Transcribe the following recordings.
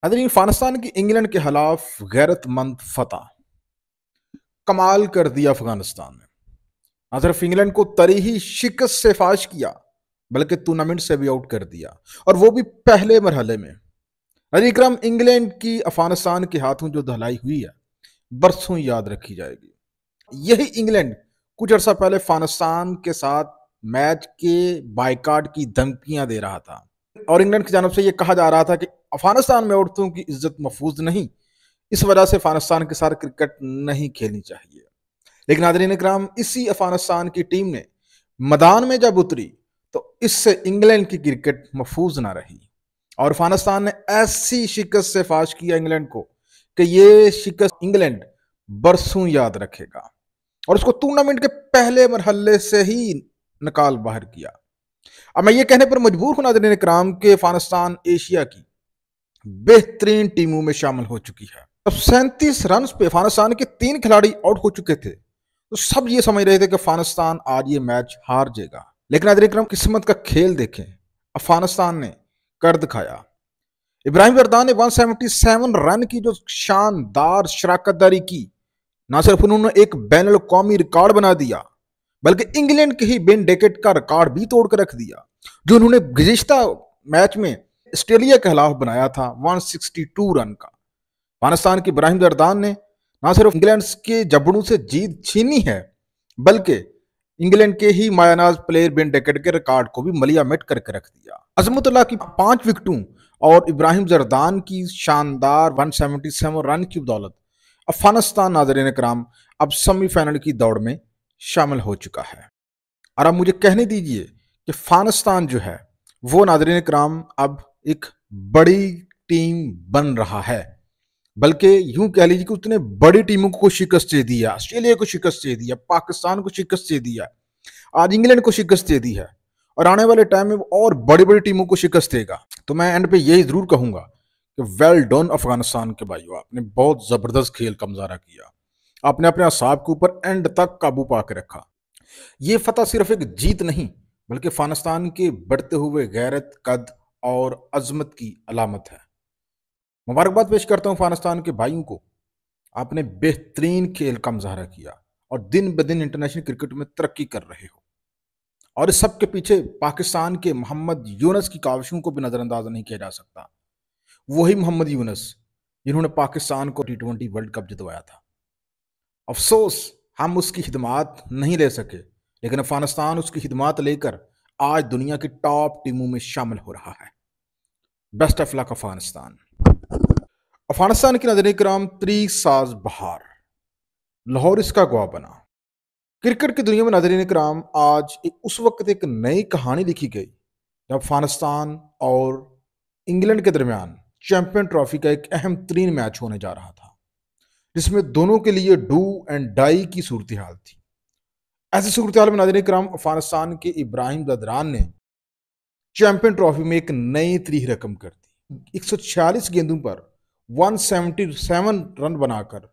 नाज़रीन, अफगानिस्तान की इंग्लैंड के खिलाफ गैरतमंद फतह कमाल कर दिया अफगानिस्तान ने। ना सिर्फ इंग्लैंड को तरी ही शिकस्त से फाश किया, बल्कि टूर्नामेंट से भी आउट कर दिया, और वो भी पहले मरहले में। अली इकराम, इंग्लैंड की अफगानिस्तान के हाथों जो धलाई हुई है, बरसों याद रखी जाएगी। यही इंग्लैंड कुछ अर्सा पहले अफगानिस्तान के साथ मैच के बाइकाट की धमकियां दे रहा था, और इंग्लैंड की जानब से यह कहा जा रहा था कि अफगानिस्तान में औरतों की इज्जत महफूज नहीं, इस वजह से अफगानिस्तान के साथ क्रिकेट नहीं खेलनी चाहिए। लेकिन नाज़रीन इकराम, इसी अफगानिस्तान की टीम ने मैदान में जब उतरी तो इससे इंग्लैंड की क्रिकेट महफूज ना रही, और अफगानिस्तान ने ऐसी शिकस्त से फाश किया इंग्लैंड को कि ये शिकस्त इंग्लैंड बरसों याद रखेगा, और उसको टूर्नामेंट के पहले मरहले से ही निकाल बाहर किया। अब मैं ये कहने पर मजबूर हूं नाज़रीन इकराम कि अफगानिस्तान एशिया की बेहतरीन टीमों में शामिल हो चुकी है। अब 37 रन पे अफगानिस्तान के 3 खिलाड़ी आउट हो चुके थे, तो सब ये समझ रहे थे कि अफगानिस्तान आज ये मैच हार जाएगा। लेकिन नाज़रीन इकराम, किस्मत का खेल देखें, अफगानिस्तान ने कर दिखाया। इब्राहिम जरदान ने 177 रन की जो शानदार शराकतदारी की, ना सिर्फ उन्होंने एक बैन अल-अक़वामी रिकॉर्ड बना दिया, बल्कि इंग्लैंड के ही बेन डेकेट का रिकॉर्ड भी तोड़ कर रख दिया, जो उन्होंने गुज़िश्ता मैच में ऑस्ट्रेलिया के खिलाफ बनाया था 162 रन का। अफगानिस्तान के इब्राहिम जरदान ने ना सिर्फ इंग्लैंड के जबड़ों से जीत छीनी है, बल्कि इंग्लैंड के ही मायानाज प्लेयर बेन डेकेट के रिकॉर्ड को भी मलिया मिट करके रख दिया। अजमतुल्लाह की 5 विकेटों और इब्राहिम जरदान की शानदार 177 रन की बदौलत अफगानिस्तान नाज़रीन कराम अब सेमीफाइनल की दौड़ में शामिल हो चुका है। और अब मुझे कहने दीजिए कि अफगानिस्तान जो है वो नाज़रीन कराम अब एक बड़ी टीम बन रहा है, बल्कि यूं कह लीजिए कि उतने बड़ी टीमों को शिकस्त दे दिया, ऑस्ट्रेलिया को शिकस्त दे दिया, पाकिस्तान को शिकस्त दे दिया, आज इंग्लैंड को शिकस्त दे दी है, और आने वाले टाइम में और बड़ी बड़ी टीमों को शिकस्त देगा। तो मैं एंड पे यही जरूर कहूंगा कि वेल डन अफगानिस्तान के भाइयों, आपने बहुत जबरदस्त खेल का मुजाहरा किया, आपने अपने असाब के ऊपर एंड तक काबू पा के रखा। ये फतह सिर्फ एक जीत नहीं, बल्कि अफगानिस्तान के बढ़ते हुए गैरत, कद और अजमत की अलामत है। मुबारकबाद पेश करता हूँ अफगानिस्तान के भाइयों को, आपने बेहतरीन खेल का मुजाहरा किया और दिन ब दिन इंटरनेशनल क्रिकेट में तरक्की कर रहे हो, और इस सब के पीछे पाकिस्तान के मोहम्मद यूनुस की काविशों को भी नज़रअंदाज नहीं किया जा सकता। वही मोहम्मद यूनुस जिन्होंने पाकिस्तान को T20 वर्ल्ड कप जितवाया था। अफसोस हम उसकी खिदमात नहीं ले सके, लेकिन अफगानिस्तान उसकी खिदमात लेकर आज दुनिया की टॉप टीमों में शामिल हो रहा है। Best of luck Afghanistan. Afghanistan की नजर कराम तरीक साज बहार, लाहौर इसका गवाह बना। क्रिकेट की दुनिया में नाज़रीन कराम आज उस वक्त एक नई कहानी लिखी गई जब अफगानिस्तान और इंग्लैंड के दरमियान चैंपियन ट्रॉफी का एक अहम तरीन मैच होने जा रहा था, जिसमें दोनों के लिए डू एंड डाई की सूरत हाल थी। ऐसी सूरत हाल में नाज़रीन कराम अफगानिस्तान के इब्राहिम जदरान ने चैंपियन ट्रॉफी में एक नई तरीक रकम कर दी। 146 गेंदों पर 177 रन बनाकर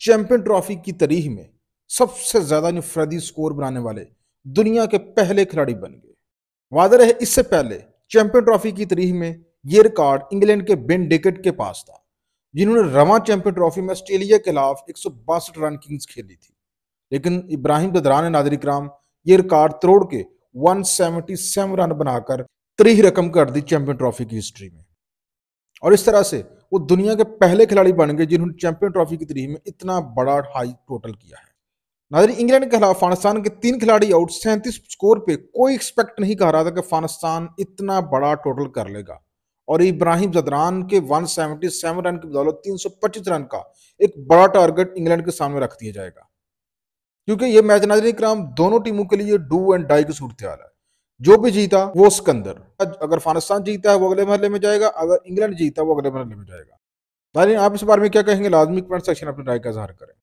चैंपियन ट्रॉफी की तारीख में सबसे ज्यादा इंफरादी स्कोर बनाने वाले दुनिया के पहले खिलाड़ी बन गए। वादा रहे, इससे पहले चैंपियन ट्रॉफी की तारीख में यह रिकॉर्ड इंग्लैंड के बेन डेकेट के पास था, जिन्होंने रवां चैंपियन ट्रॉफी में ऑस्ट्रेलिया के खिलाफ 162 रन की इनिंग्स खेली थी। लेकिन इब्राहिम जदरान ने नाज़रीन कराम ये रिकॉर्ड तोड़ के 177 रन बनाकर तारीख रकम कर दी चैंपियन ट्रॉफी की हिस्ट्री में, और इस तरह से वो दुनिया के पहले खिलाड़ी बन गए जिन्होंने चैंपियन ट्रॉफी की तारीख में इतना बड़ा हाई टोटल किया है। नाज़रीन, इंग्लैंड के खिलाफ अफगानिस्तान के 3 खिलाड़ी आउट, 37 स्कोर पे कोई एक्सपेक्ट नहीं कर रहा था कि अफगानिस्तान इतना बड़ा टोटल कर लेगा, और इब्राहिम जदरान के 177 रन की बदौलत 325 रन का एक बड़ा टारगेट इंग्लैंड के सामने रख दिया जाएगा, क्योंकि ये मैच नाज़रीन कराम दोनों टीमों के लिए डू एंड डाई की सूरत हाल है। जो भी जीता वो सिकंदर, अगर अफगानिस्तान जीता है वो अगले मरहले में जाएगा, अगर इंग्लैंड जीता वो अगले मरहले में जाएगा। नाज़रीन, आप इस बारे में क्या कहेंगे? लाजमी कमेंट सेक्शन अपनी राय का इज़हार करें।